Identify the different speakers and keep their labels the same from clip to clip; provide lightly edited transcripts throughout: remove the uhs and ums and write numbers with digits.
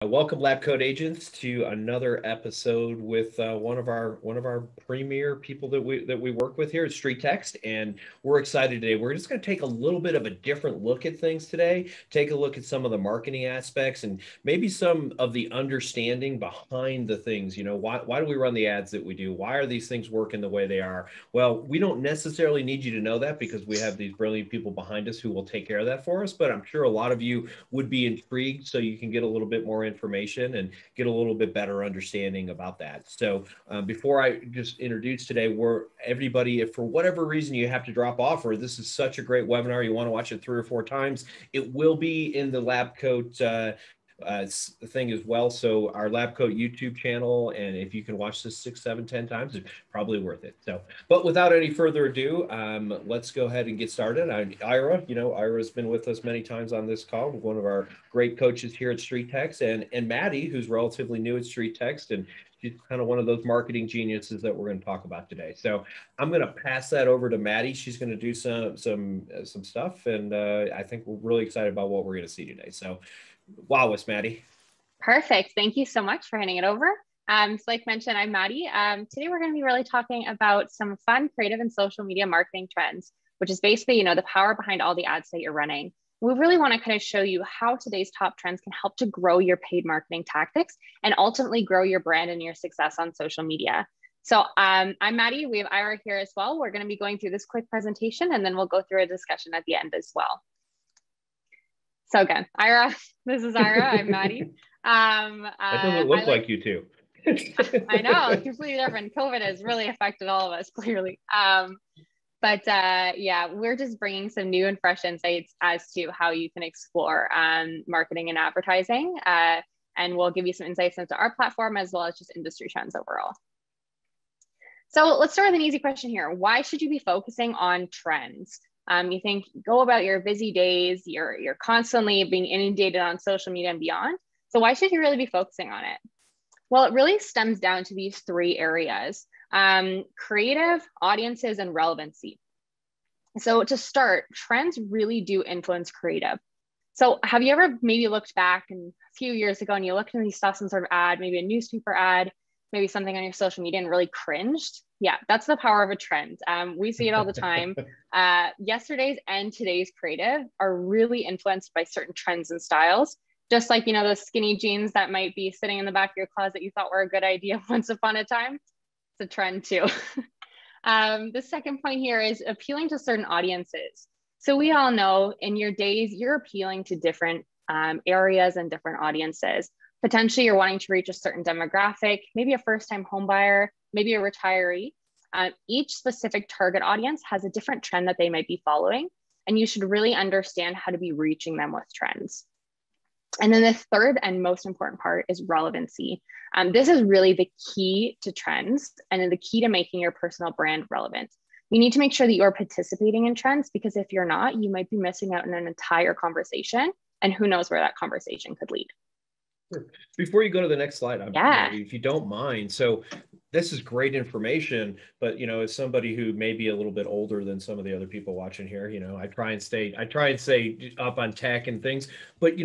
Speaker 1: Welcome, Lab Coat Agents, to another episode with one of our premier people that we work with here at StreetText, and we're excited today. We're just going to take a little bit of a different look at things today. Take a look at some of the marketing aspects and maybe some of the understanding behind the things. Why do we run the ads that we do? Why are these things working the way they are? Well, we don't necessarily need you to know that because we have these brilliant people behind us who will take care of that for us. But I'm sure a lot of you would be intrigued, so you can get a little bit more information and get a little bit better understanding about that. So before I just introduce today, everybody, if for whatever reason you have to drop off, or this is such a great webinar, you want to watch it 3 or 4 times, it will be in the Lab Coat thing as well. So our Lab Coat YouTube channel, and if you can watch this 6, 7, 10 times, it's probably worth it. So, but without any further ado, let's go ahead and get started. Ira's been with us many times on this call, one of our great coaches here at StreetText, and Maddie, who's relatively new at StreetText, and she's kind of one of those marketing geniuses that we're going to talk about today. So I'm going to pass that over to Maddie. She's going to do some stuff, and I think we're really excited about what we're going to see today. So wow, it's Maddie.
Speaker 2: Perfect. Thank you so much for handing it over. So like mentioned, I'm Maddie. Today we're going to be really talking about some fun, creative, and social media marketing trends, which is basically, the power behind all the ads that you're running. We really want to kind of show you how today's top trends can help to grow your paid marketing tactics and ultimately grow your brand and your success on social media. So I'm Maddie. We have Ira here as well. We're going to be going through this quick presentation, and then we'll go through a discussion at the end as well. So again, Ira, this is Ira. I'm Maddie.
Speaker 1: That doesn't look like you two.
Speaker 2: I know, completely different. COVID has really affected all of us, clearly. Yeah, we're just bringing some new and fresh insights as to how you can explore marketing and advertising. And we'll give you some insights into our platform as well as just industry trends overall. So let's start with an easy question here. Why should you be focusing on trends? You think, go about your busy days, you're constantly being inundated on social media and beyond. So why should you really be focusing on it? Well, it really stems down to these 3 areas: creative, audiences, and relevancy. So to start, trends really do influence creative. So have you ever maybe looked back a few years ago and you looked and you saw some sort of ad, maybe a newspaper ad, maybe something on your social media, and really cringed? Yeah, that's the power of a trend. We see it all the time. Yesterday's and today's creative are really influenced by certain trends and styles. Just like, those skinny jeans that might be sitting in the back of your closet you thought were a good idea once upon a time. It's a trend too. The second point here is appealing to certain audiences. So we all know in your days, you're appealing to different areas and different audiences. Potentially you're wanting to reach a certain demographic, maybe a first-time home buyer, maybe a retiree. Each specific target audience has a different trend that they might be following, and you should really understand how to be reaching them with trends. And then the third and most important part is relevancy. This is really the key to trends and the key to making your personal brand relevant. You need to make sure that you're participating in trends, because if you're not, you might be missing out on an entire conversation, and who knows where that conversation could lead.
Speaker 1: Before you go to the next slide, if you don't mind. So this is great information, but as somebody who may be a little bit older than some of the other people watching here, I try and stay up on tech and things, but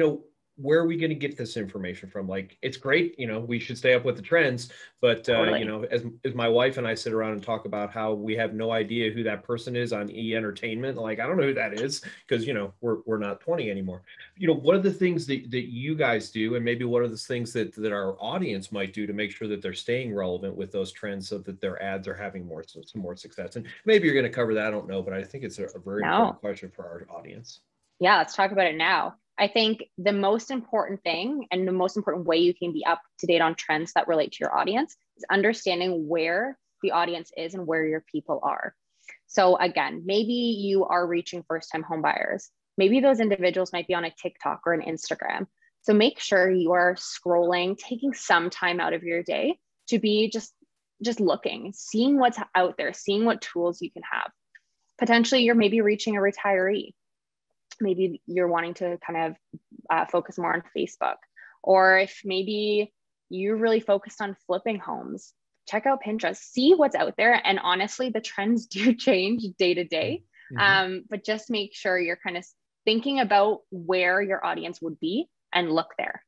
Speaker 1: where are we going to get this information from? Like, it's great, we should stay up with the trends, but
Speaker 2: Totally.
Speaker 1: as my wife and I sit around and talk about how we have no idea who that person is on E-Entertainment, like, I don't know who that is, because we're not 20 anymore. What are the things that you guys do, and maybe what are the things that our audience might do to make sure that they're staying relevant with those trends so that their ads are having some more success? And maybe you're going to cover that, I don't know, but I think it's a very important question for our audience.
Speaker 2: Yeah, let's talk about it now. I think the most important thing and the most important way you can be up to date on trends that relate to your audience is understanding where the audience is and where your people are. So again, maybe you are reaching first-time home buyers. Maybe those individuals might be on a TikTok or an Instagram. So make sure you are scrolling, taking some time out of your day to be just looking, seeing what's out there, seeing what tools you can have. Potentially you're maybe reaching a retiree. Maybe you're wanting to kind of focus more on Facebook. Or if maybe you're really focused on flipping homes, check out Pinterest, see what's out there. And honestly, the trends do change day to day. But just make sure you're kind of thinking about where your audience would be and look there.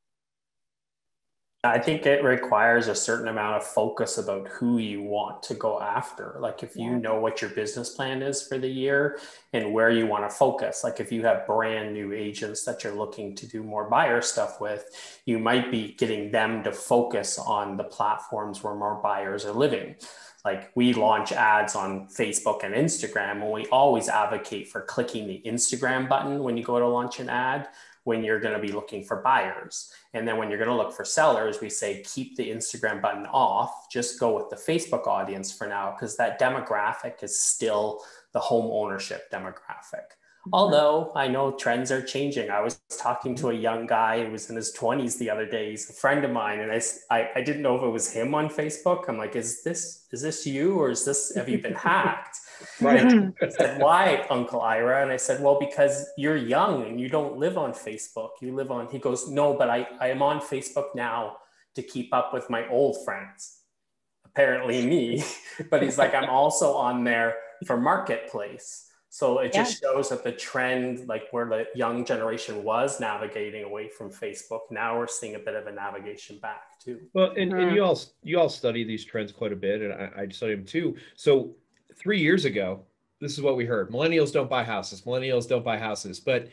Speaker 3: I think it requires a certain amount of focus about who you want to go after. Like if you
Speaker 2: Yeah.
Speaker 3: know what your business plan is for the year and where you want to focus, like if you have brand new agents that you're looking to do more buyer stuff with, you might be getting them to focus on the platforms where more buyers are living. Like we launch ads on Facebook and Instagram, and we always advocate for clicking the Instagram button when you go to launch an ad when you're going to be looking for buyers. And then when you're going to look for sellers, we say keep the Instagram button off, just go with the Facebook audience for now, because that demographic is still the home ownership demographic.
Speaker 2: Mhm.
Speaker 3: Although I know trends are changing. I was talking to a young guy who was in his 20s the other day. He's a friend of mine, and I didn't know if it was him on Facebook. I'm like, is this you, or is this, have you been hacked? And
Speaker 1: Right.
Speaker 3: he said, why, Uncle Ira? And I said, well, because you're young and you don't live on Facebook. You live on, he goes, no, but I am on Facebook now to keep up with my old friends, apparently me. But he's like, I'm also on there for marketplace. So it
Speaker 2: Yeah.
Speaker 3: just shows that the trend, like where the young generation was navigating away from Facebook, now we're seeing a bit of a navigation back too.
Speaker 1: Well, and
Speaker 2: Mhm.
Speaker 1: you all study these trends quite a bit, and I study them too. So 3 years ago, this is what we heard: millennials don't buy houses. Millennials don't buy houses. But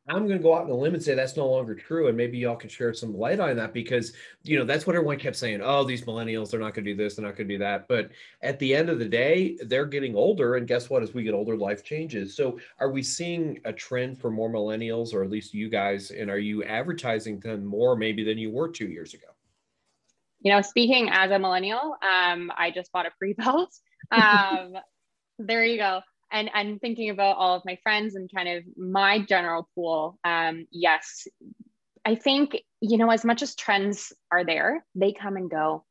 Speaker 1: I'm going to go out on a limb and say that's no longer true. And maybe y'all can share some light on that because, that's what everyone kept saying. Oh, these millennials, they're not going to do this, they're not going to do that. But at the end of the day, they're getting older. And guess what? As we get older, life changes. So are we seeing a trend for more millennials, or at least you guys? And are you advertising them more maybe than you were 2 years ago?
Speaker 2: Speaking as a millennial, I just bought a pre-built. Um, there you go. And thinking about all of my friends and kind of my general pool, yes, I think, as much as trends are there, they come and go.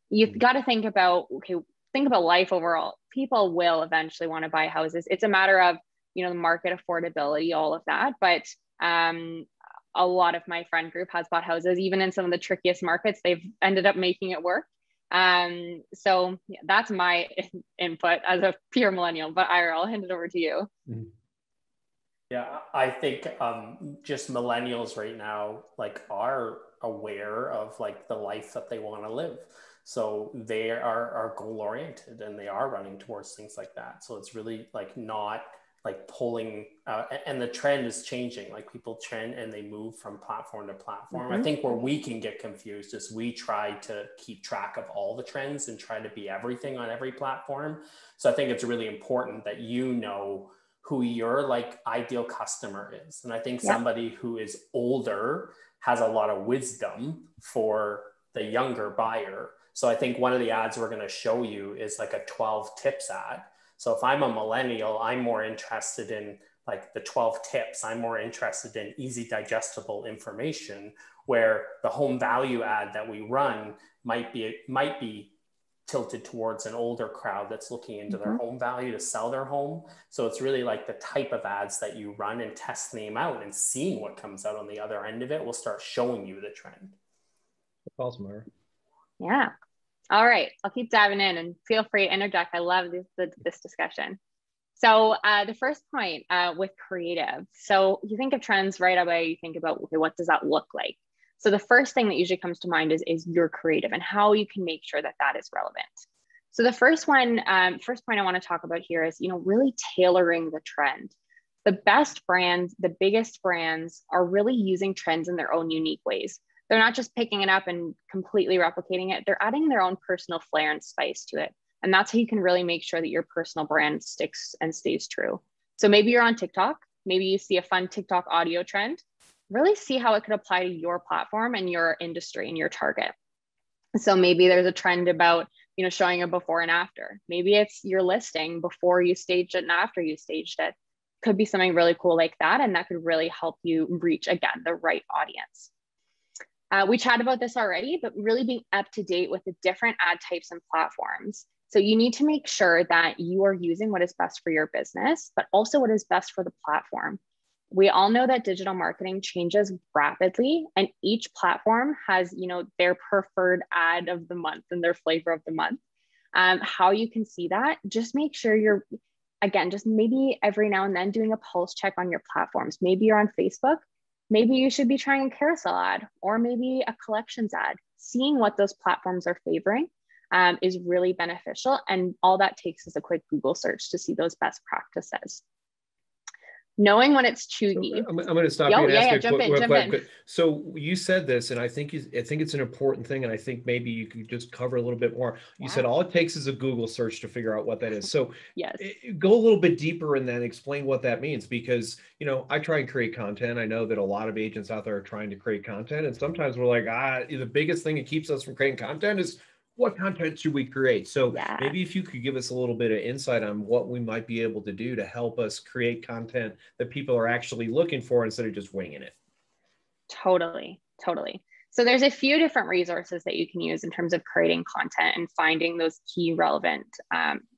Speaker 2: You've got to think about, okay, think about life overall. People will eventually want to buy houses. It's a matter of, the market affordability, all of that. But um, a lot of my friend group has bought houses, even in some of the trickiest markets, they've ended up making it work. So yeah, that's my input as a pure millennial, but Ira, I'll hand it over to you.
Speaker 1: Mhm.
Speaker 3: Yeah, I think just millennials right now like are aware of like the life that they want to live. So they are goal oriented and they are running towards things like that. So it's really like not like pulling and the trend is changing. Like people trend and they move from platform to platform. I
Speaker 2: Mm-hmm.
Speaker 3: think where we can get confused is we try to keep track of all the trends and try to be everything on every platform. So I think it's really important that who your like ideal customer is. And I think
Speaker 2: Yep.
Speaker 3: somebody who is older has a lot of wisdom for the younger buyer. So I think one of the ads we're going to show you is like a 12 tips ad. So if I'm a millennial, I'm more interested in like the 12 tips. I'm more interested in easy digestible information, where the home value ad that we run might be tilted towards an older crowd that's looking into their
Speaker 2: Mm-hmm.
Speaker 3: home value to sell their home. So it's really like the type of ads that you run and testing them out and seeing what comes out on the other end of it will start showing you the trend.
Speaker 1: That's awesome, Ira.
Speaker 2: Yeah. All right. I'll keep diving in and feel free to interject. I love this discussion. So the first point with creative. So you think of trends right away, you think about, okay, what does that look like? So the first thing that usually comes to mind is your creative and how you can make sure that that is relevant. So the first point I want to talk about here is, really tailoring the trend. The best brands, the biggest brands are really using trends in their own unique ways. They're not just picking it up and completely replicating it. They're adding their own personal flair and spice to it. And that's how you can really make sure that your personal brand sticks and stays true. So maybe you're on TikTok, maybe you see a fun TikTok audio trend, really see how it could apply to your platform and your industry and your target. So maybe there's a trend about, showing a before and after. Maybe it's your listing before you staged it and after you staged it. Could be something really cool like that. And that could really help you reach, again, the right audience. We chatted about this already, but really being up to date with the different ad types and platforms. So you need to make sure that you are using what is best for your business, but also what is best for the platform. We all know that digital marketing changes rapidly, and each platform has, their preferred ad of the month and their flavor of the month. How you can see that, just make sure you're, again, just maybe every now and then doing a pulse check on your platforms. Maybe you're on Facebook, Maybe you should be trying a carousel ad or maybe a collections ad. Seeing what those platforms are favoring is really beneficial. And all that takes is a quick Google search to see those best practices. Knowing when it's too deep.
Speaker 1: I'm going to stop you and ask you
Speaker 2: jump in.
Speaker 1: So you said this, and I think it's an important thing, and I think maybe you could just cover a little bit more. You said all it takes is a Google search to figure out what that is. So
Speaker 2: yes,
Speaker 1: go a little bit deeper and then explain what that means, because I try and create content. I know that a lot of agents out there are trying to create content, and sometimes we're like, the biggest thing that keeps us from creating content is what content should we create? So maybe if you could give us a little bit of insight on what we might be able to do to help us create content that people are actually looking for instead of just winging it.
Speaker 2: Totally. So there's a few different resources that you can use in terms of creating content and finding those key relevant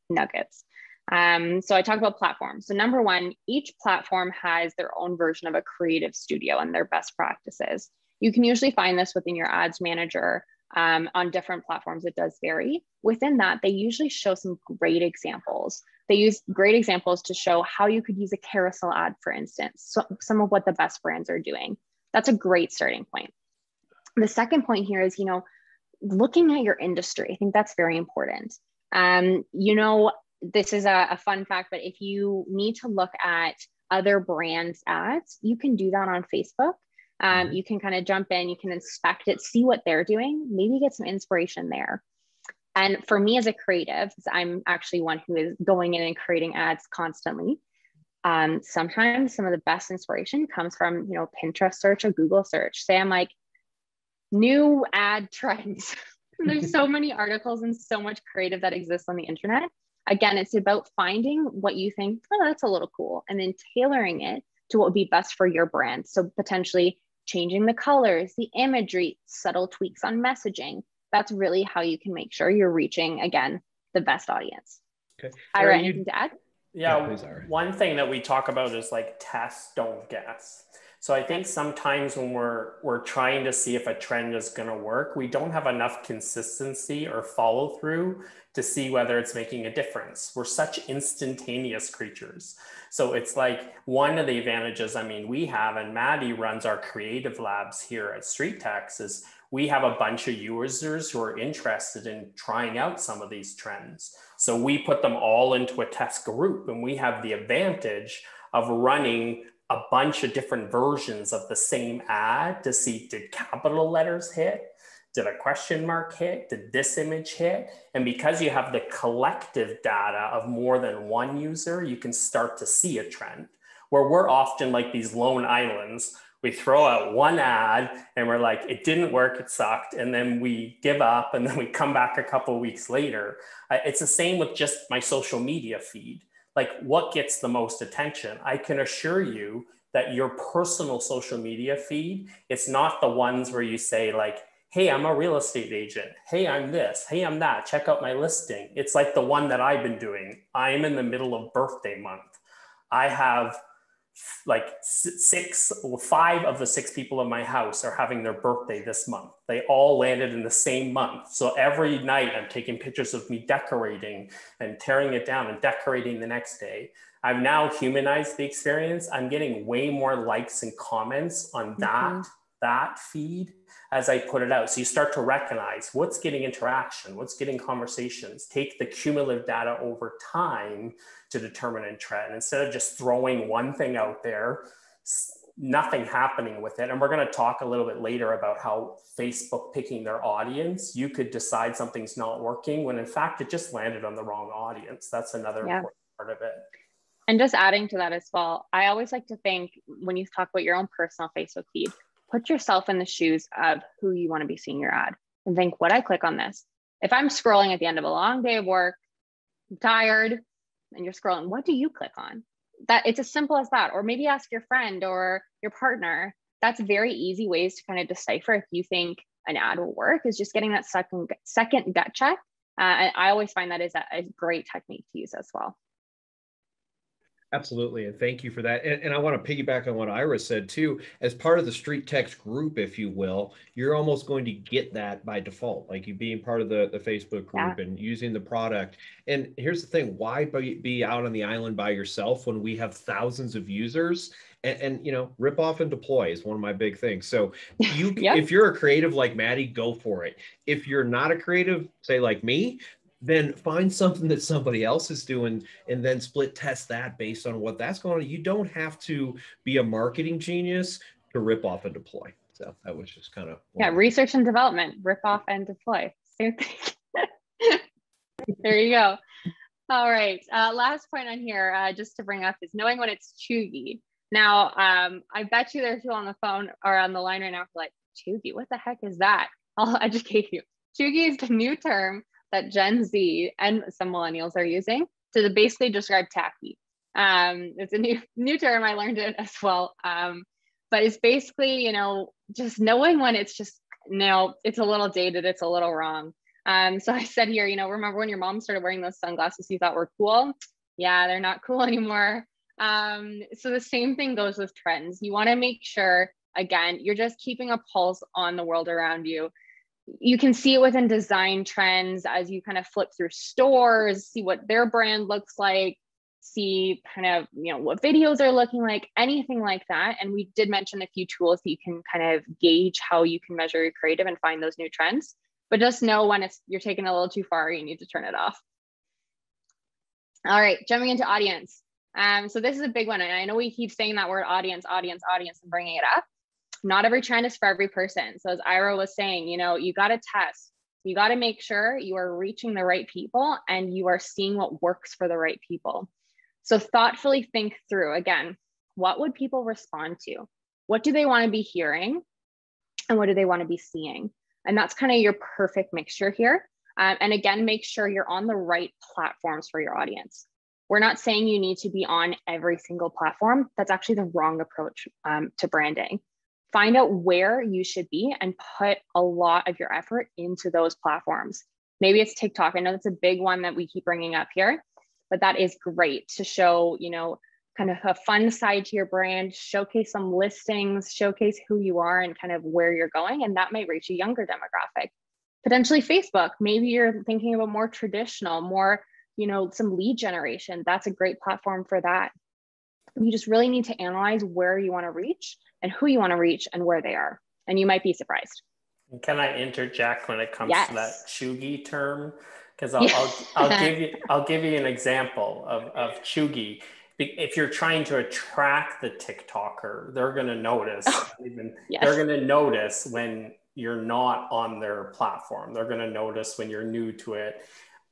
Speaker 2: nuggets. So I talked about platforms. So number one, each platform has their own version of a creative studio and their best practices. You can usually find this within your ads manager. On different platforms, it does vary. Within that, they usually show some great examples. They use great examples to show how you could use a carousel ad, for instance, so some of what the best brands are doing. That's a great starting point. The second point here is, looking at your industry. I think that's very important. This is a fun fact, but if you need to look at other brands' ads, you can do that on Facebook. You can kind of jump in, you can inspect it, see what they're doing, maybe get some inspiration there. And for me as a creative, I'm actually one who is going in and creating ads constantly. Sometimes some of the best inspiration comes from, Pinterest search or Google search. Say I'm like, new ad trends. There's so many articles and so much creative that exists on the internet. Again, it's about finding what you think, that's a little cool, and then tailoring it to what would be best for your brand. So potentially changing the colors, the imagery, subtle tweaks on messaging. That's really how you can make sure you're reaching, again, the best audience.
Speaker 1: Okay.
Speaker 2: Ira, anything to add?
Speaker 3: Yeah, please, one thing that we talk about is like test, don't guess. So I think sometimes when we're trying to see if a trend is going to work, we don't have enough consistency or follow through to see whether it's making a difference. We're such instantaneous creatures. So it's like one of the advantages, we have, and Maddie runs our creative labs here at StreetText, is we have a bunch of users who are interested in trying out some of these trends. So we put them all into a test group, and we have the advantage of running a bunch of different versions of the same ad to see, did capital letters hit? Did a question mark hit? Did this image hit? And because you have the collective data of more than one user, you can start to see a trend. Where we're often like these lone islands, we throw out one ad and we're like, it didn't work, it sucked. And then we give up and then we come back a couple of weeks later. It's the same with just my social media feed. Like, what gets the most attention? I can assure you that your personal social media feed, it's not the ones where you say like, hey, I'm a real estate agent. Hey, I'm this. Hey, I'm that. Check out my listing. It's like the one that I've been doing. I'm in the middle of birthday month. I have like 5 of the 6 people in my house are having their birthday this month. They all landed in the same month. So every night I'm taking pictures of me decorating and tearing it down and decorating the next day. I've now humanized the experience. I'm getting way more likes and comments on that feed as I put it out. So you start to recognize what's getting interaction, what's getting conversations, take the cumulative data over time to determine a trend instead of just throwing one thing out there, nothing happening with it. And we're going to talk a little bit later about how Facebook picking their audience, you could decide something's not working when in fact it just landed on the wrong audience. That's another important part of it.
Speaker 2: And just adding to that as well, I always like to think when you talk about your own personal Facebook feed, put yourself in the shoes of who you want to be seeing your ad and think, would I click on this? If I'm scrolling at the end of a long day of work, I'm tired, and you're scrolling, what do you click on? That it's as simple as that. Or maybe ask your friend or your partner. That's very easy ways to kind of decipher if you think an ad will work, is just getting that second gut check. And I always find that is a great technique to use as well.
Speaker 1: Absolutely. And thank you for that. And I want to piggyback on what Ira said too. As part of the StreetText group, if you will, you're almost going to get that by default, like you being part of the Facebook group and using the product. And here's the thing, why be out on the island by yourself when we have thousands of users and you know, rip off and deploy is one of my big things. So you,
Speaker 2: Yep.
Speaker 1: if you're a creative like Maddie, go for it. If you're not a creative, say like me, then find something that somebody else is doing and then split test that based on what that's going on. You don't have to be a marketing genius to rip off and deploy. So that was just kind of
Speaker 2: research and development, rip off and deploy, same thing. There you go. All right, last point on here, just to bring up, is knowing when it's chuggy. Now, I bet you there's people on the phone or on the line right now who are like, chuggy, what the heck is that? I'll educate you. Chuggy is the new term that Gen Z and some millennials are using to basically describe tacky. It's a new term, I learned it as well. But it's basically, you know, just knowing when it's just, no, it's a little dated, it's a little wrong. So I said here, you know, remember when your mom started wearing those sunglasses you thought were cool? Yeah, they're not cool anymore. So the same thing goes with trends. You want to make sure, again, you're just keeping a pulse on the world around you. You can see it within design trends as you kind of flip through stores, see what their brand looks like, see kind of, you know, what videos are looking like, anything like that. And we did mention a few tools that you can kind of gauge how you can measure your creative and find those new trends. But just know when you're taking a little too far, you need to turn it off. All right, jumping into audience. So this is a big one. And I know we keep saying that word audience, audience, audience, and bringing it up. Not every trend is for every person. So as Ira was saying, you know, you got to test. You got to make sure you are reaching the right people and you are seeing what works for the right people. So thoughtfully think through, again, what would people respond to? What do they want to be hearing? And what do they want to be seeing? And that's kind of your perfect mixture here. And again, make sure you're on the right platforms for your audience. We're not saying you need to be on every single platform. That's actually the wrong approach to branding. Find out where you should be and put a lot of your effort into those platforms. Maybe it's TikTok. I know that's a big one that we keep bringing up here, but that is great to show, you know, kind of a fun side to your brand, showcase some listings, showcase who you are and kind of where you're going. And that might reach a younger demographic. Potentially Facebook, maybe you're thinking about more traditional, more, you know, some lead generation. That's a great platform for that. You just really need to analyze where you want to reach and who you want to reach and where they are. And you might be surprised.
Speaker 3: Can I interject when it comes to that chuggy term? Because I'll give you an example of chuggy. If you're trying to attract the TikToker, they're going to notice. They're going to notice when you're not on their platform. They're going to notice when you're new to it.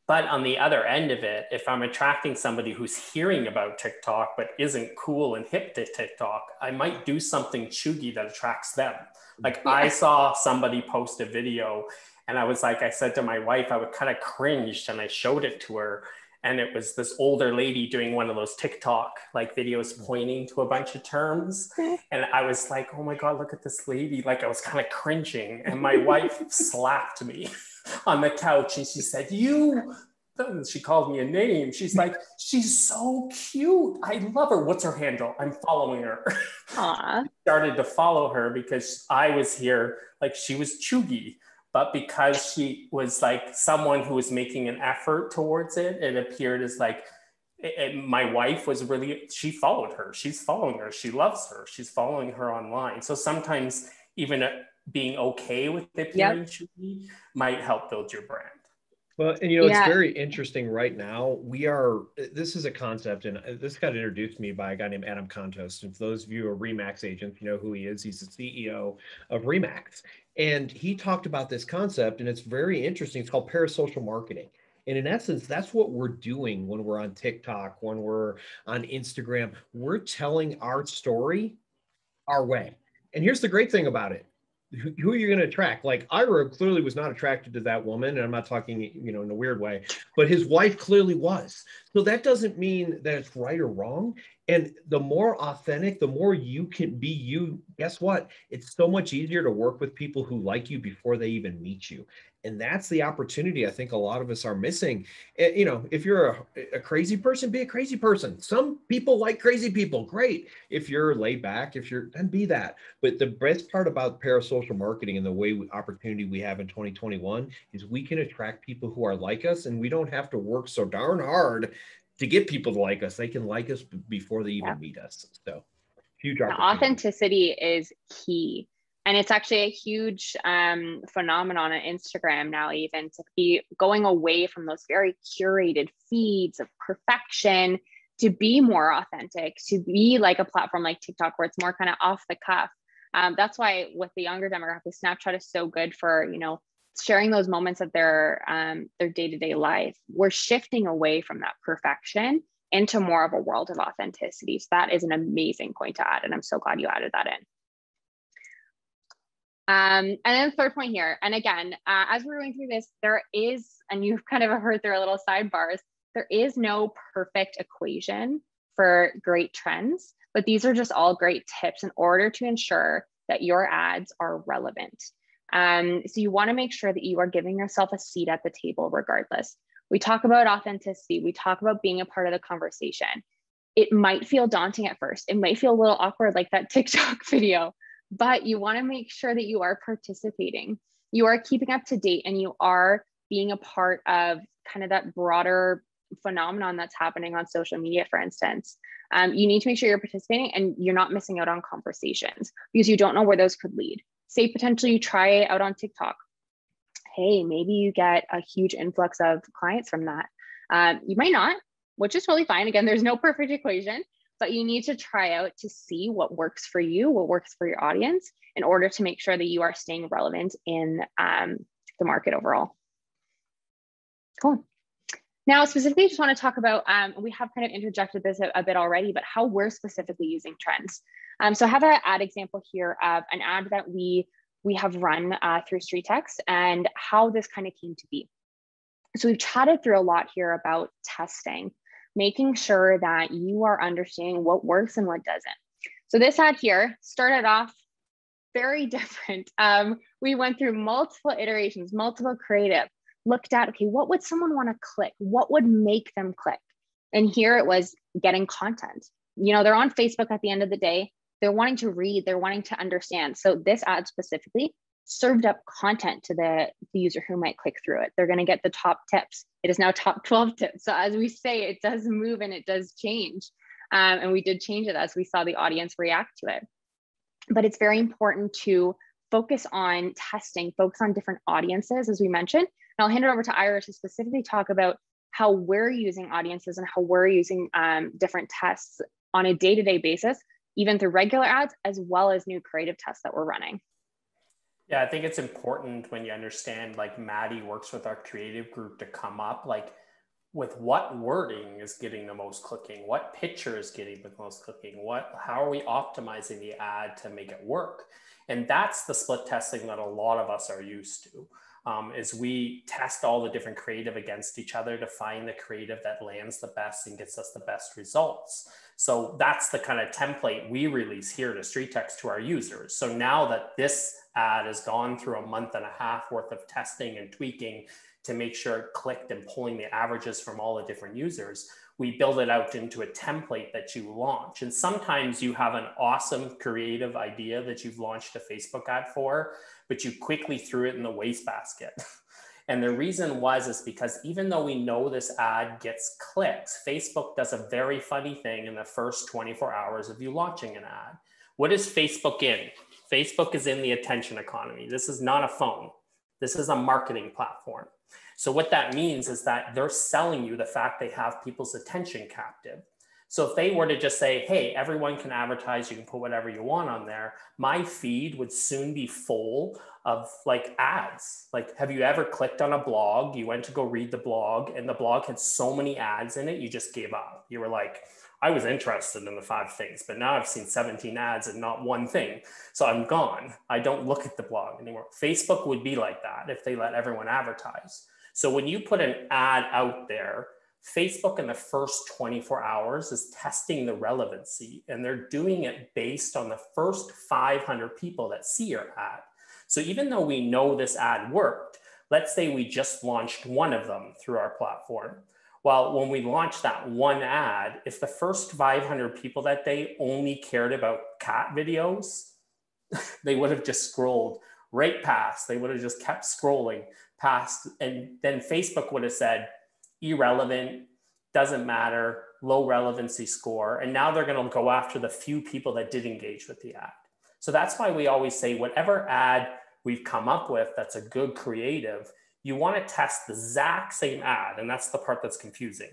Speaker 3: But on the other end of it, if I'm attracting somebody who's hearing about TikTok but isn't cool and hip to TikTok, I might do something chuggy that attracts them. Like I saw somebody post a video and I was like, I said to my wife, I would kind of cringed and I showed it to her. And it was this older lady doing one of those TikTok like videos pointing to a bunch of terms. And I was like, oh my God, look at this lady. Like I was kind of cringing and my wife slapped me on the couch and she said, she called me a name. She's like, she's so cute. I love her. What's her handle? I'm following her.
Speaker 2: Aww.
Speaker 3: Started to follow her because I was here, like she was chuggy. But because she was like someone who was making an effort towards it, it appeared as like, my wife was really, she followed her. She's following her. She loves her. She's following her online. So sometimes even being okay with appearing chuggy might help build your brand.
Speaker 1: Well, and you know, it's very interesting right now. This is a concept, and this got introduced to me by a guy named Adam Contos. And for those of you who are Remax agents, you know who he is. He's the CEO of Remax. And he talked about this concept, and it's very interesting. It's called parasocial marketing. And in essence, that's what we're doing when we're on TikTok, when we're on Instagram. We're telling our story our way. And here's the great thing about it. Who are you going to attract? Like Ira clearly was not attracted to that woman, and I'm not talking, you know, in a weird way, but his wife clearly was. So that doesn't mean that it's right or wrong. And the more authentic, the more you can be you, guess what? It's so much easier to work with people who like you before they even meet you. And that's the opportunity I think a lot of us are missing. You know, if you're a crazy person, be a crazy person. Some people like crazy people. Great. If you're laid back, then be that. But the best part about parasocial marketing and the opportunity we have in 2021 is we can attract people who are like us, and we don't have to work so darn hard to get people to like us. They can like us before they even meet us. So Huge
Speaker 2: Now,
Speaker 1: opportunity.
Speaker 2: authenticity is key. And it's actually a huge phenomenon on Instagram now, even to be going away from those very curated feeds of perfection to be more authentic, to be like a platform like TikTok where it's more kind of off the cuff. That's why with the younger demographic, Snapchat is so good for, you know, sharing those moments of their day-to-day life. We're shifting away from that perfection into more of a world of authenticity. So that is an amazing point to add. And I'm so glad you added that in. And then the third point here, and again, as we're going through this, there is, and you've kind of heard there are little sidebars, there is no perfect equation for great trends, but these are just all great tips in order to ensure that your ads are relevant. So you want to make sure that you are giving yourself a seat at the table regardless. We talk about authenticity. We talk about being a part of the conversation. It might feel daunting at first. It might feel a little awkward like that TikTok video, but you want to make sure that you are participating. You are keeping up to date and you are being a part of kind of that broader phenomenon that's happening on social media, for instance. You need to make sure you're participating and you're not missing out on conversations because you don't know where those could lead. Say potentially you try it out on TikTok. Hey, maybe you get a huge influx of clients from that. You might not, which is totally fine. Again, there's no perfect equation, but you need to try out to see what works for you, what works for your audience in order to make sure that you are staying relevant in the market overall. Cool. Now, specifically, just want to talk about, we have kind of interjected this a bit already, but how we're specifically using trends. So I have an ad example here of an ad that we have run through StreetText and how this kind of came to be. So we've chatted through a lot here about testing, making sure that you are understanding what works and what doesn't. So this ad here started off very different. We went through multiple iterations, multiple creative, looked at, okay, what would someone want to click? What would make them click? And here it was getting content. You know, they're on Facebook at the end of the day. They're wanting to read, they're wanting to understand. So this ad specifically served up content to the user who might click through it. They're going to get the top tips. It is now top 12 tips. So as we say, it does move and it does change. And we did change it as we saw the audience react to it. But it's very important to focus on testing, focus on different audiences, as we mentioned. And I'll hand it over to Ira to specifically talk about how we're using audiences and how we're using different tests on a day-to-day basis, even through regular ads, as well as new creative tests that we're running.
Speaker 3: Yeah, I think it's important when you understand, like Maddie works with our creative group to come up like with what wording is getting the most clicking, what picture is getting the most clicking, how are we optimizing the ad to make it work? And that's the split testing that a lot of us are used to. Is we test all the different creative against each other to find the creative that lands the best and gets us the best results. So that's the kind of template we release here to StreetText to our users. So now that this ad has gone through a month and a half worth of testing and tweaking to make sure it clicked and pulling the averages from all the different users, we build it out into a template that you launch. And sometimes you have an awesome creative idea that you've launched a Facebook ad for, but you quickly threw it in the wastebasket. And the reason is because even though we know this ad gets clicks, Facebook does a very funny thing in the first 24 hours of you launching an ad. What is Facebook in? Facebook is in the attention economy. This is not a phone. This is a marketing platform. So what that means is that they're selling you the fact they have people's attention captive. So if they were to just say, hey, everyone can advertise, you can put whatever you want on there, my feed would soon be full of like ads. Like, have you ever clicked on a blog? You went to go read the blog and the blog had so many ads in it, you just gave up. You were like, I was interested in the 5 things, but now I've seen 17 ads and not one thing. So I'm gone. I don't look at the blog anymore. Facebook would be like that if they let everyone advertise. So when you put an ad out there, Facebook in the first 24 hours is testing the relevancy, and they're doing it based on the first 500 people that see your ad. So even though we know this ad worked, let's say we just launched one of them through our platform. Well, when we launched that one ad, if the first 500 people that day only cared about cat videos, they would have just scrolled right past. They would have just kept scrolling past. And then Facebook would have said, irrelevant, doesn't matter, low relevancy score. And now they're going to go after the few people that did engage with the ad. So that's why we always say whatever ad we've come up with that's a good creative, you want to test the exact same ad. And that's the part that's confusing.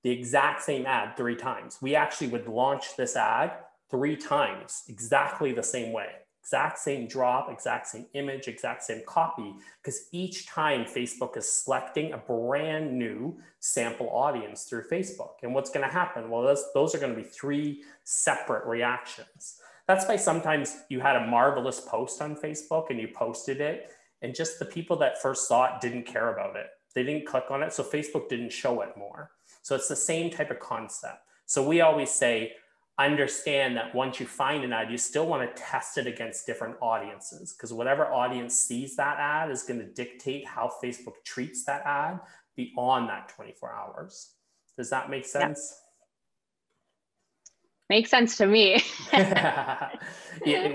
Speaker 3: The exact same ad 3 times. We actually would launch this ad 3 times, exactly the same way. Exact same drop, exact same image, exact same copy, because each time Facebook is selecting a brand new sample audience through Facebook. And what's going to happen? Well, those are going to be 3 separate reactions. That's why sometimes you had a marvelous post on Facebook and you posted it, and just the people that first saw it didn't care about it. They didn't click on it, so Facebook didn't show it more. So it's the same type of concept. So we always say, understand that once you find an ad, you still want to test it against different audiences, because whatever audience sees that ad is going to dictate how Facebook treats that ad beyond that 24 hours. Does that make sense?
Speaker 2: Yeah. Makes sense to me.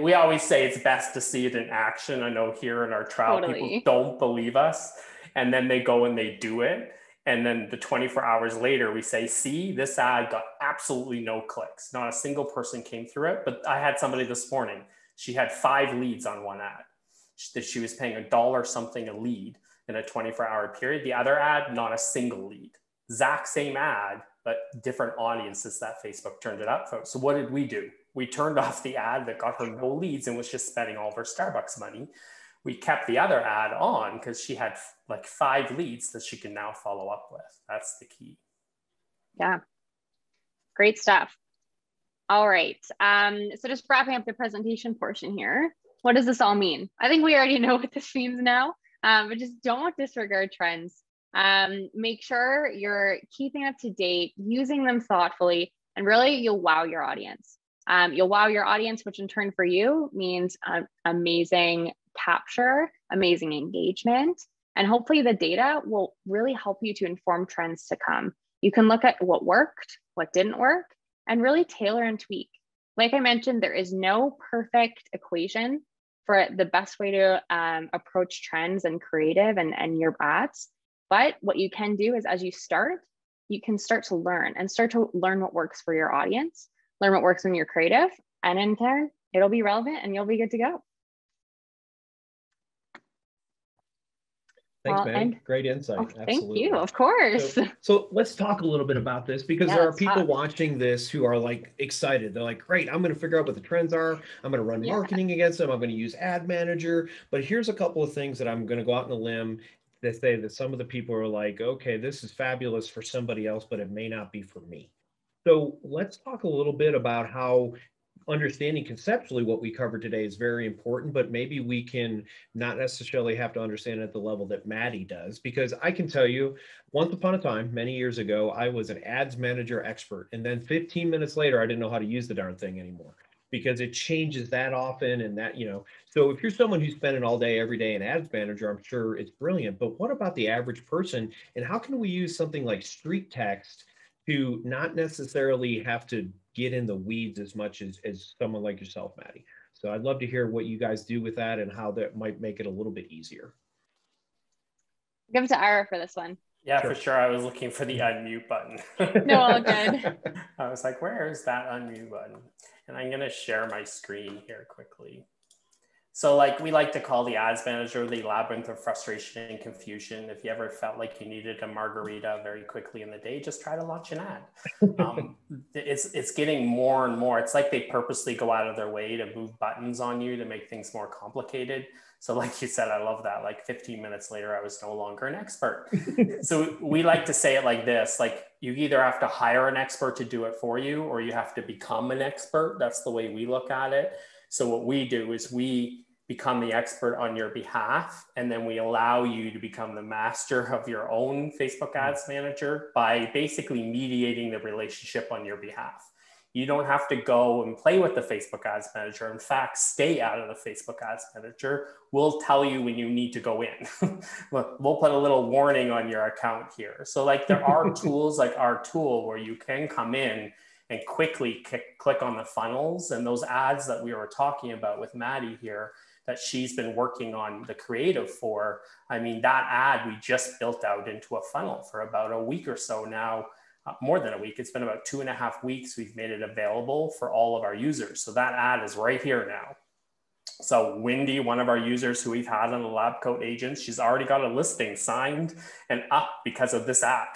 Speaker 3: We always say it's best to see it in action. I know here in our trial, people don't believe us, and then they go and they do it. And then the 24 hours later, we say, see, this ad got absolutely no clicks. Not a single person came through it. But I had somebody this morning, she had 5 leads on one ad. She was paying $1 something a lead in a 24-hour period. The other ad, not a single lead. Exact same ad, but different audiences that Facebook turned it up for. So what did we do? We turned off the ad that got her no leads and was just spending all of her Starbucks money. We kept the other ad on because she had like 5 leads that she can now follow up with. That's the key.
Speaker 2: Yeah, great stuff. All right, so just wrapping up the presentation portion here. What does this all mean? I think we already know what this means now, but just don't disregard trends. Make sure you're keeping up to date, using them thoughtfully, and really you'll wow your audience. You'll wow your audience, which in turn for you means amazing capture, amazing engagement, and hopefully the data will really help you to inform trends to come. You can look at what worked, what didn't work, and really tailor and tweak. Like I mentioned, there is no perfect equation for the best way to approach trends and creative and your ads. But what you can do is as you start, you can start to learn what works for your audience, learn what works when you're creative, and in turn, it'll be relevant and you'll be good to go.
Speaker 1: Thanks, man. Great insight.
Speaker 2: Oh, thank you. Of course.
Speaker 1: So let's talk a little bit about this, because there are people watching this who are like excited. They're like, great, I'm going to figure out what the trends are. I'm going to run marketing against them. I'm going to use Ad Manager. But here's a couple of things that I'm going to go out on a limb that say that some of the people are like, okay, this is fabulous for somebody else, but it may not be for me. So let's talk a little bit about how understanding conceptually what we covered today is very important, but maybe we can not necessarily have to understand at the level that Maddie does, because I can tell you, once upon a time, many years ago, I was an ads manager expert. And then 15 minutes later, I didn't know how to use the darn thing anymore, because it changes that often. And that, so if you're someone who's spending all day, every day in ads manager, I'm sure it's brilliant. But what about the average person? And how can we use something like StreetText to not necessarily have to get in the weeds as much as someone like yourself, Maddie? So I'd love to hear what you guys do with that and how that might make it a little bit easier.
Speaker 2: Give it to Ira for this one.
Speaker 3: Yeah, sure. For sure. I was looking for the unmute button.
Speaker 2: No, all good.
Speaker 3: I was like, where is that unmute button? And I'm going to share my screen here quickly. So like we like to call the ads manager the labyrinth of frustration and confusion. If you ever felt like you needed a margarita very quickly in the day, just try to launch an ad. It's getting more and more. It's like they purposely go out of their way to move buttons on you to make things more complicated. So like you said, I love that. Like 15 minutes later, I was no longer an expert. So we like to say it like this, like you either have to hire an expert to do it for you, or you have to become an expert. That's the way we look at it. So what we do is we become the expert on your behalf, and then we allow you to become the master of your own Facebook ads manager by basically mediating the relationship on your behalf. You don't have to go and play with the Facebook ads manager. In fact, stay out of the Facebook ads manager. We'll tell you when you need to go in. We'll put a little warning on your account here. So like there are tools like our tool where you can come in and quickly click on the funnels, and those ads that we were talking about with Maddie here that she's been working on the creative for. I mean, that ad we just built out into a funnel for about a week or so now. more than a week. It's been about 2.5 weeks. We've made it available for all of our users. So that ad is right here now. So Wendy, one of our users who we've had on the lab coat agents, she's already got a listing signed and up because of this ad.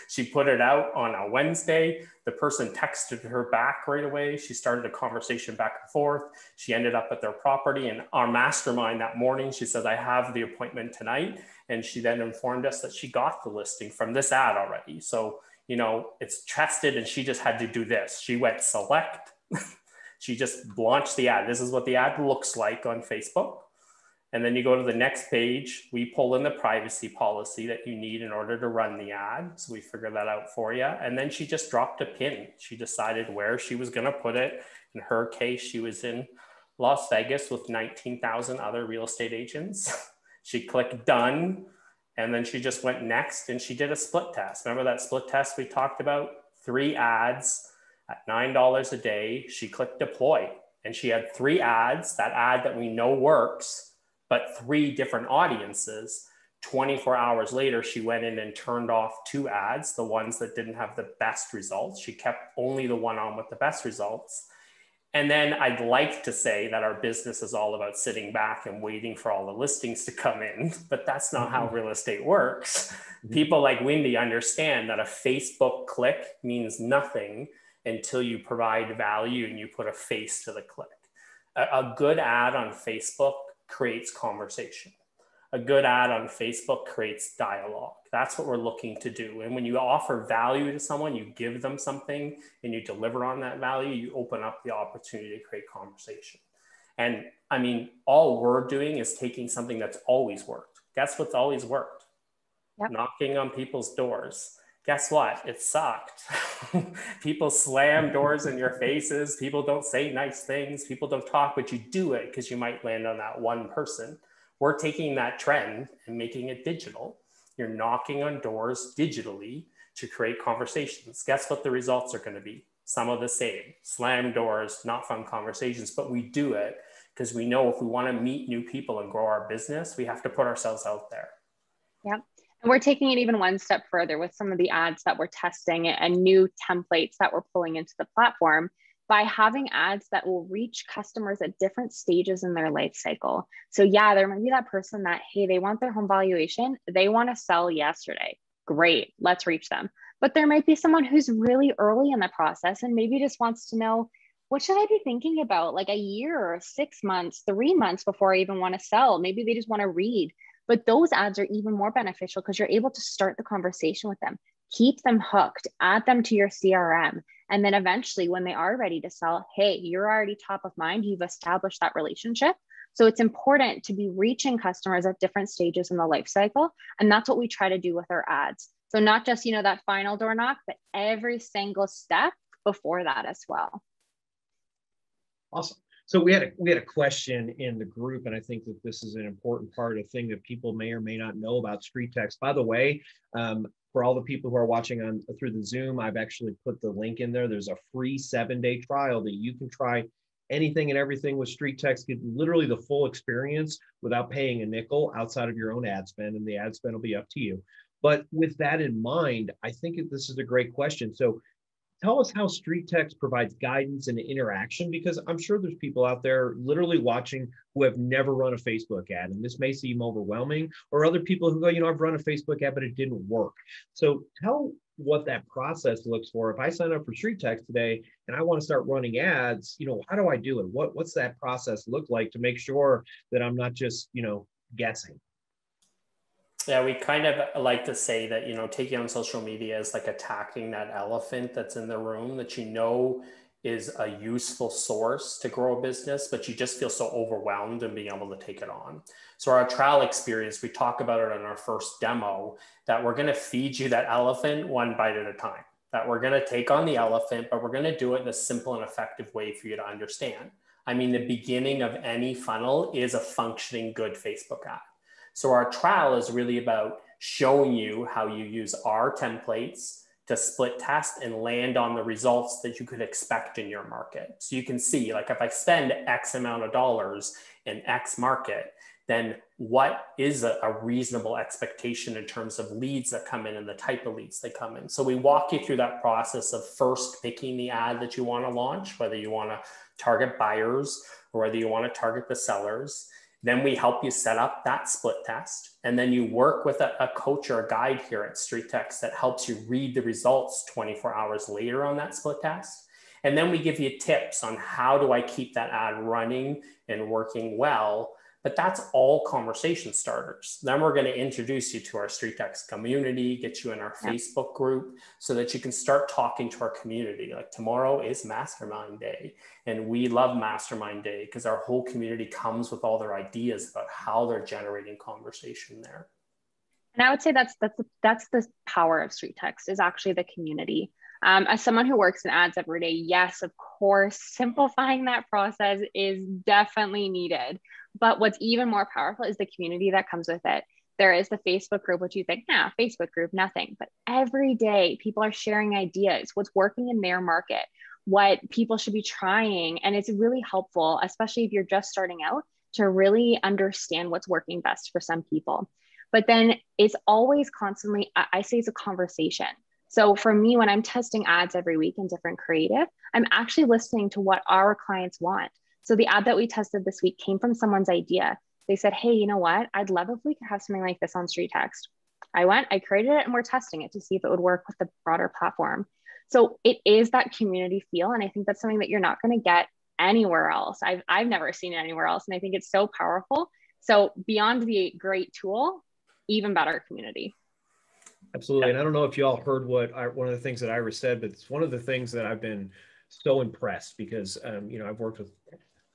Speaker 3: She put it out on a Wednesday. The person texted her back right away. She started a conversation back and forth. She ended up at their property, and our mastermind that morning, she said, I have the appointment tonight. And she then informed us that she got the listing from this ad already. So, you know, it's tested, and she just had to do this. She went select. She just launched the ad. This is what the ad looks like on Facebook. And then you go to the next page, we pull in the privacy policy that you need in order to run the ad. So we figure that out for you. And then she just dropped a pin. She decided where she was going to put it. In her case, she was in Las Vegas with 19,000 other real estate agents. She clicked done. And then she just went next, and she did a split test. Remember that split test we talked about? 3 ads at $9 a day. She clicked deploy, and she had 3 ads, that ad that we know works, but 3 different audiences. 24 hours later, she went in and turned off 2 ads, the ones that didn't have the best results. She kept only the one on with the best results. And then I'd like to say that our business is all about sitting back and waiting for all the listings to come in, but that's not how real estate works. People like Wendy understand that a Facebook click means nothing until you provide value and you put a face to the click. A good ad on Facebook creates conversation. A good ad on Facebook creates dialogue. That's what we're looking to do. And when you offer value to someone, you give them something and you deliver on that value, you open up the opportunity to create conversation. And I mean, all we're doing is taking something that's always worked. Guess what's always worked? Yep. Knocking on people's doors. Guess what? It sucked. People slam doors in your faces. People don't say nice things. People don't talk, but you do it because you might land on that one person. We're taking that trend and making it digital. You're knocking on doors digitally to create conversations. Guess what the results are going to be? Some of the same. Slam doors, not fun conversations, but we do it because we know if we want to meet new people and grow our business, we have to put ourselves out there.
Speaker 2: Yeah. And we're taking it even one step further with some of the ads that we're testing and new templates that we're pulling into the platform by having ads that will reach customers at different stages in their life cycle. So yeah, there might be that person that, hey, they want their home valuation. They want to sell yesterday. Great, let's reach them. But there might be someone who's really early in the process and maybe just wants to know, what should I be thinking about like a year or 6 months, 3 months before I even want to sell? Maybe they just want to read. But those ads are even more beneficial because you're able to start the conversation with them, keep them hooked, add them to your CRM. And then eventually when they are ready to sell, hey, you're already top of mind, you've established that relationship. So it's important to be reaching customers at different stages in the life cycle. And that's what we try to do with our ads. So not just, you know, that final door knock, but every single step before that as well.
Speaker 1: Awesome. So we had a question in the group, and I think that this is an important part, a thing that people may or may not know about StreetText. By the way, for all the people who are watching on through the Zoom, I've actually put the link in there. There's a free 7-day trial that you can try anything and everything with StreetText, get literally the full experience without paying a nickel outside of your own ad spend, and the ad spend will be up to you. But with that in mind, I think this is a great question. So tell us how StreetText provides guidance and interaction, because I'm sure there's people out there literally watching who have never run a Facebook ad, and this may seem overwhelming, or other people who go, you know, I've run a Facebook ad, but it didn't work. So tell what that process looks for. If I sign up for StreetText today and I want to start running ads, you know, how do I do it? What's that process look like to make sure that I'm not just, you know, guessing?
Speaker 3: Yeah, we kind of like to say that, you know, taking on social media is like attacking that elephant that's in the room that you know is a useful source to grow a business, but you just feel so overwhelmed in being able to take it on. So our trial experience, we talk about it on our first demo, that we're going to feed you that elephant one bite at a time, that we're going to take on the elephant, but we're going to do it in a simple and effective way for you to understand. I mean, the beginning of any funnel is a functioning good Facebook ad. So our trial is really about showing you how you use our templates to split test and land on the results that you could expect in your market. So you can see, like, if I spend X amount of dollars in X market, then what is a reasonable expectation in terms of leads that come in and the type of leads that come in? So we walk you through that process of first picking the ad that you want to launch, whether you want to target buyers or whether you want to target the sellers. Then we help you set up that split test. And then you work with a coach or a guide here at StreetText that helps you read the results 24 hours later on that split test. And then we give you tips on how do I keep that ad running and working well. But that's all conversation starters. Then we're going to introduce you to our StreetText community, get you in our Facebook group so that you can start talking to our community. Like tomorrow is Mastermind Day. And we love Mastermind Day because our whole community comes with all their ideas about how they're generating conversation there.
Speaker 2: And I would say that's the power of StreetText is actually the community. As someone who works in ads every day, yes, of course, simplifying that process is definitely needed. But what's even more powerful is the community that comes with it. There is the Facebook group, which you think, Facebook group, nothing. But every day people are sharing ideas, what's working in their market, what people should be trying. And it's really helpful, especially if you're just starting out, to really understand what's working best for some people. But then it's always constantly, I say it's a conversation. So for me, when I'm testing ads every week in different creative, I'm actually listening to what our clients want. So the ad that we tested this week came from someone's idea. They said, hey, you know what? I'd love if we could have something like this on StreetText. I created it and we're testing it to see if it would work with the broader platform. So it is that community feel. And I think that's something that you're not going to get anywhere else. I've never seen it anywhere else. And I think it's so powerful. So beyond the great tool, even better community.
Speaker 1: Absolutely. And I don't know if you all heard one of the things that Ira said, but it's one of the things that I've been so impressed because, I've worked with,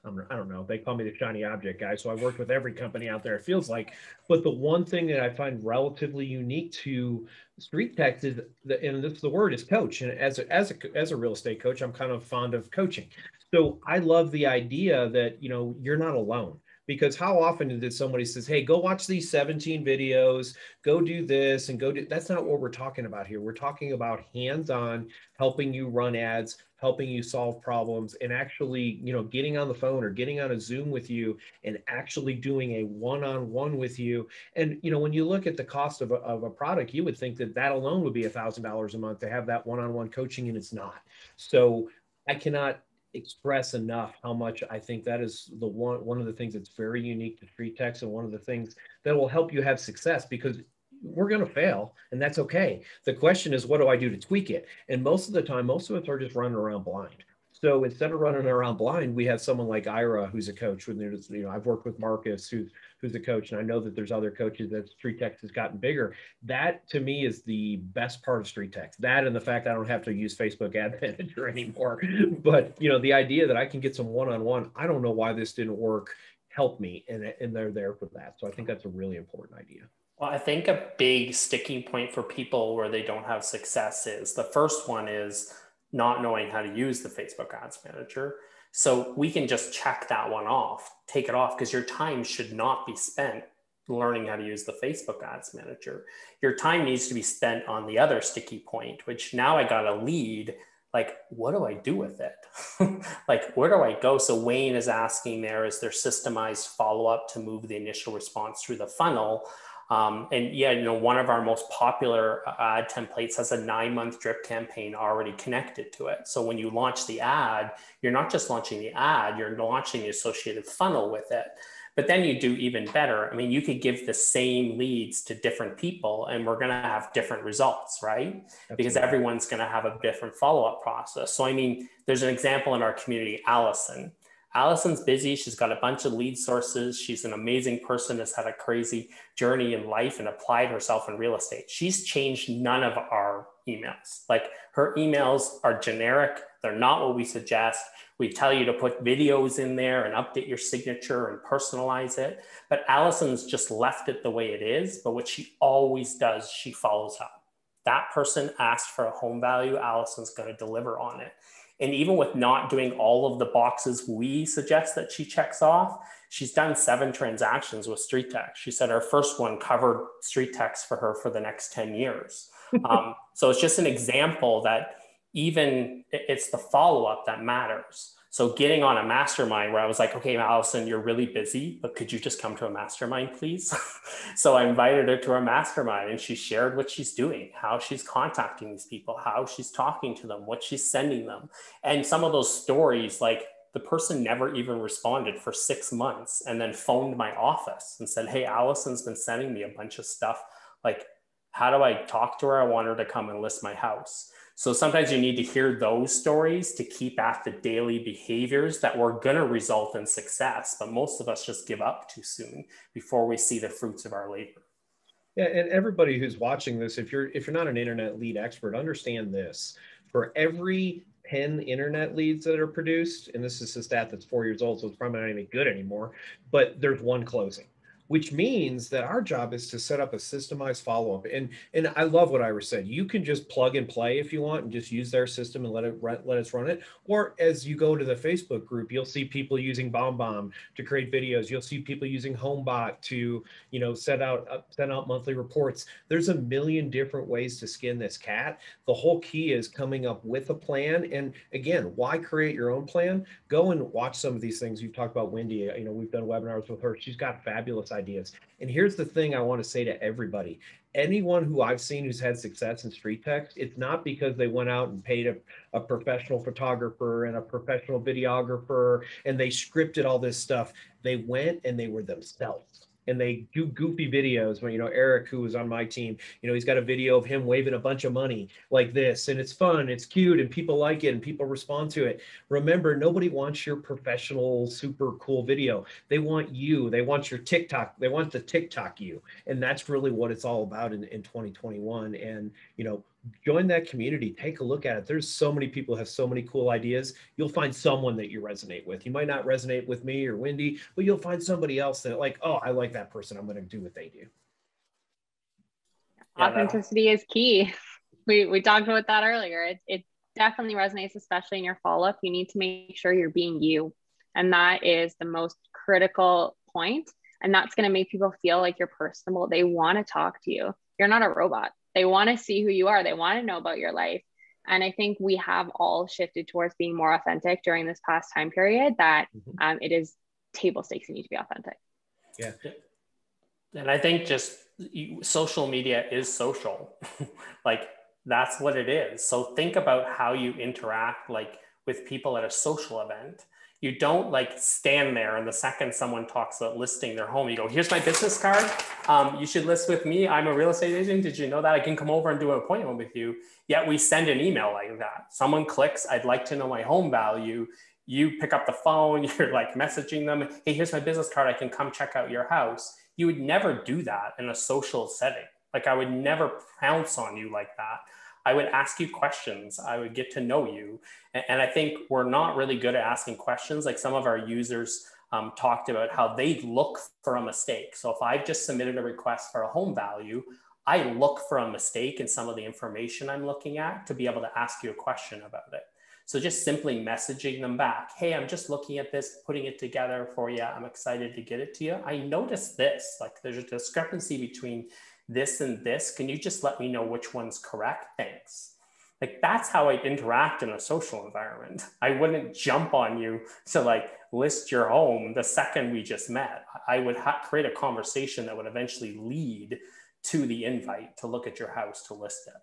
Speaker 1: I don't know, they call me the shiny object guy. So I've worked with every company out there, it feels like. But the one thing that I find relatively unique to StreetText is, and this is the word, is coach. And as a real estate coach, I'm kind of fond of coaching. So I love the idea that, you're not alone. Because how often did somebody says, hey, go watch these 17 videos, go do this and go do, that's not what we're talking about here. We're talking about hands-on, helping you run ads, helping you solve problems, and actually, getting on the phone or getting on a Zoom with you and actually doing a one-on-one with you. And, when you look at the cost of a product, you would think that alone would be $1,000 a month to have that one-on-one coaching, and it's not. So I cannot express enough how much I think that is the one of the things that's very unique to StreetText, and one of the things that will help you have success, because we're going to fail and that's okay. The question is, what do I do to tweak it? And most of the time, most of us are just running around blind. So instead of running around blind, we have someone like Ira, who's a coach. I've worked with Marcus, who's a coach, and I know that there's other coaches that StreetText has gotten bigger. That to me is the best part of StreetText. That and the fact I don't have to use Facebook Ad Manager anymore. But the idea that I can get some one-on-one, I don't know why this didn't work, help me, and they're there for that. So I think that's a really important idea.
Speaker 3: Well, I think a big sticking point for people where they don't have success is, the first one is not knowing how to use the Facebook Ads Manager. So we can just check that one off, take it off, because your time should not be spent learning how to use the Facebook Ads Manager. Your time needs to be spent on the other sticky point, which now I got a lead. Like, what do I do with it? Like, where do I go? So Wayne is asking there, is there systemized follow-up to move the initial response through the funnel? And yeah, one of our most popular ad templates has a 9-month drip campaign already connected to it. So when you launch the ad, you're not just launching the ad, you're launching the associated funnel with it. But then you do even better. I mean, you could give the same leads to different people and we're going to have different results, right? Absolutely. Because everyone's going to have a different follow-up process. So, I mean, there's an example in our community, Allison. Allison's busy. She's got a bunch of lead sources. She's an amazing person, has had a crazy journey in life and applied herself in real estate. She's changed none of our emails. Like, her emails are generic. They're not what we suggest. We tell you to put videos in there and update your signature and personalize it. But Allison's just left it the way it is. But what she always does, she follows up. That person asked for a home value. Allison's going to deliver on it. And even with not doing all of the boxes we suggest that she checks off, she's done 7 transactions with StreetText. She said her first one covered StreetText for her for the next 10 years. So it's just an example that even it's the follow-up that matters. So getting on a mastermind where I was like, okay, Allison, you're really busy, but could you just come to a mastermind, please? So I invited her to our mastermind, and she shared what she's doing, how she's contacting these people, how she's talking to them, what she's sending them. And some of those stories, like the person never even responded for 6 months and then phoned my office and said, hey, Allison's been sending me a bunch of stuff. Like, how do I talk to her? I want her to come and list my house. So sometimes you need to hear those stories to keep at the daily behaviors that were going to result in success. But most of us just give up too soon before we see the fruits of our labor.
Speaker 1: Yeah, and everybody who's watching this, if you're not an internet lead expert, understand this. For every 10 internet leads that are produced, and this is a stat that's 4 years old, so it's probably not even good anymore, but there's one closing, which means that our job is to set up a systemized follow-up. And I love what Ira said. You can just plug and play if you want and just use their system and let us run it. Or as you go to the Facebook group, you'll see people using BombBomb to create videos. You'll see people using HomeBot to, send out monthly reports. There's a million different ways to skin this cat. The whole key is coming up with a plan. And again, why create your own plan? Go and watch some of these things. You've talked about Wendy. We've done webinars with her. She's got fabulous ideas. And here's the thing I want to say to everybody. Anyone who I've seen who's had success in StreetText, it's not because they went out and paid a professional photographer and a professional videographer and they scripted all this stuff. They went and they were themselves. And they do goofy videos when, Eric, who was on my team, he's got a video of him waving a bunch of money like this, and it's fun, it's cute, and people like it, and people respond to it. Remember, nobody wants your professional, super cool video. They want you. They want your TikTok. They want the TikTok you. And that's really what it's all about in 2021. And, join that community, take a look at it. There's so many people who have so many cool ideas. You'll find someone that you resonate with. You might not resonate with me or Wendy, but you'll find somebody else that like, oh, I like that person. I'm going to do what they do.
Speaker 2: Authenticity is key. We talked about that earlier. It definitely resonates, especially in your follow-up. You need to make sure you're being you. And that is the most critical point. And that's going to make people feel like you're personable. They want to talk to you. You're not a robot. They want to see who you are. They want to know about your life. And I think we have all shifted towards being more authentic during this past time period, that it is table stakes. You need to be authentic.
Speaker 1: Yeah.
Speaker 3: And I think just social media is social. Like that's what it is. So think about how you interact like with people at a social event. You don't like stand there and the second someone talks about listing their home, you go, here's my business card. You should list with me. I'm a real estate agent. Did you know that I can come over and do an appointment with you? Yet we send an email like that. Someone clicks, I'd like to know my home value. You pick up the phone, you're like messaging them. Hey, here's my business card. I can come check out your house. You would never do that in a social setting. Like I would never pounce on you like that. I would ask you questions. I would get to know you. And I think we're not really good at asking questions. Like some of our users talked about how they look for a mistake. So if I've just submitted a request for a home value, I look for a mistake in some of the information I'm looking at to be able to ask you a question about it. So just simply messaging them back. Hey, I'm just looking at this, putting it together for you. I'm excited to get it to you. I noticed this, like there's a discrepancy between this and this. Can you just let me know which one's correct? Thanks. Like that's how I interact in a social environment. I wouldn't jump on you to like list your home the second we just met. I would create a conversation that would eventually lead to the invite to look at your house to list it.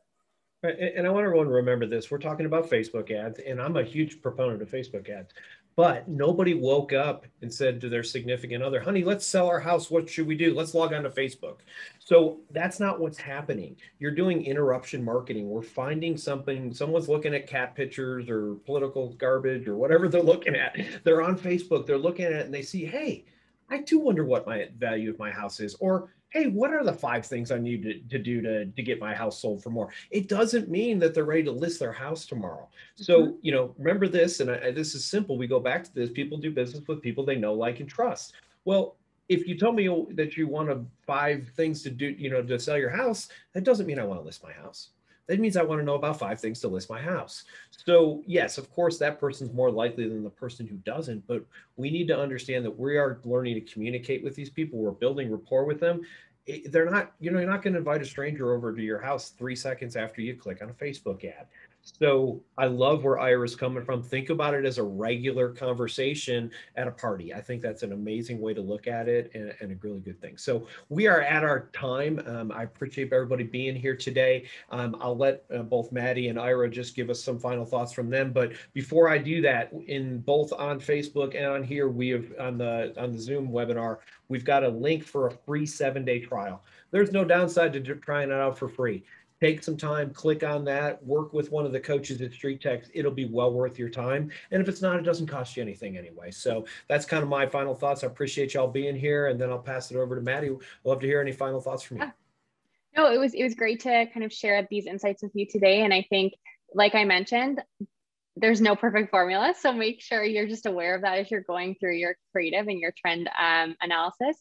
Speaker 1: Right. And I want everyone to remember this. We're talking about Facebook ads, and I'm a huge proponent of Facebook ads. But nobody woke up and said to their significant other, honey, let's sell our house. What should we do? Let's log on to Facebook. So that's not what's happening. You're doing interruption marketing. We're finding something, someone's looking at cat pictures or political garbage or whatever they're looking at. They're on Facebook, they're looking at it and they see, hey, I do wonder what my value of my house is. Or, hey, what are the 5 things I need to do to get my house sold for more? It doesn't mean that they're ready to list their house tomorrow. So, remember this, and this is simple. We go back to this. People do business with people they know, like, and trust. Well, if you tell me that you want 5 things to do, to sell your house, that doesn't mean I want to list my house. That means I want to know about 5 things to list my house. So yes, of course, that person's more likely than the person who doesn't, but we need to understand that we are learning to communicate with these people. We're building rapport with them. They're not, you're not going to invite a stranger over to your house 3 seconds after you click on a Facebook ad. So I love where Ira's coming from. Think about it as a regular conversation at a party. I think that's an amazing way to look at it, and a really good thing. So we are at our time. I appreciate everybody being here today. I'll let both Maddie and Ira just give us some final thoughts from them. But before I do that, in both on Facebook and on here, we have on the Zoom webinar, we've got a link for a free 7-day trial. There's no downside to trying it out for free. Take some time, click on that, work with one of the coaches at StreetText. It'll be well worth your time. And if it's not, it doesn't cost you anything anyway. So that's kind of my final thoughts. I appreciate y'all being here, and then I'll pass it over to Maddie. I'd love to hear any final thoughts from you.
Speaker 2: No, it was great to kind of share these insights with you today. And I think, like I mentioned, there's no perfect formula. So make sure you're just aware of that as you're going through your creative and your trend analysis.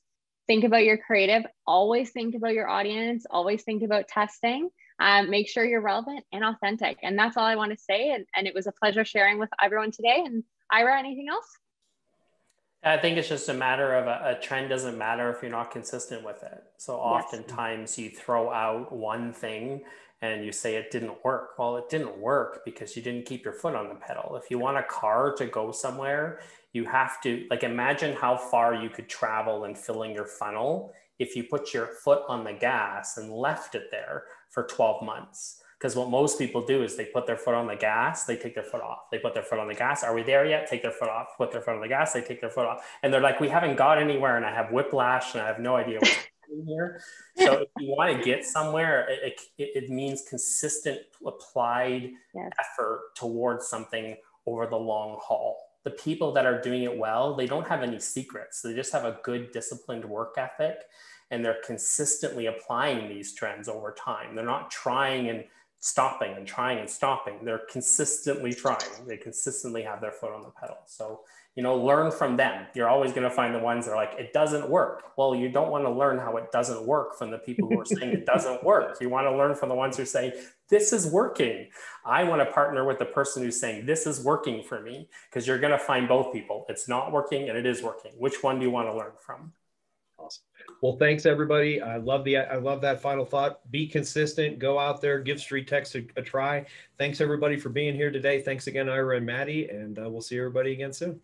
Speaker 2: Think about your creative, always think about your audience, always think about testing. Make sure you're relevant and authentic. And that's all I want to say. And it was a pleasure sharing with everyone today. And Ira, anything else?
Speaker 3: I think it's just a matter of a trend doesn't matter if you're not consistent with it. So oftentimes you throw out one thing and you say it didn't work. Well, it didn't work because you didn't keep your foot on the pedal. If you want a car to go somewhere, you have to, like, imagine how far you could travel in filling your funnel if you put your foot on the gas and left it there for 12 months. Because what most people do is they put their foot on the gas, they take their foot off. They put their foot on the gas. Are we there yet? Take their foot off. Put their foot on the gas. They take their foot off. And they're like, we haven't got anywhere, and I have whiplash and I have no idea what's happening here. So if you want to get somewhere, it means consistent applied effort towards something over the long haul. The people that are doing it well, they don't have any secrets. They just have a good disciplined work ethic, and they're consistently applying these trends over time. They're not trying and stopping and trying and stopping. They're consistently trying. They consistently have their foot on the pedal. So, learn from them. You're always going to find the ones that are like, it doesn't work. Well, you don't want to learn how it doesn't work from the people who are saying it doesn't work. You want to learn from the ones who are saying, this is working. I want to partner with the person who's saying, this is working for me, because you're going to find both people. It's not working and it is working. Which one do you want to learn from?
Speaker 1: Awesome. Well, thanks everybody. I love that final thought. Be consistent. Go out there. Give StreetText a try. Thanks everybody for being here today. Thanks again, Ira and Maddie, and we'll see everybody again soon.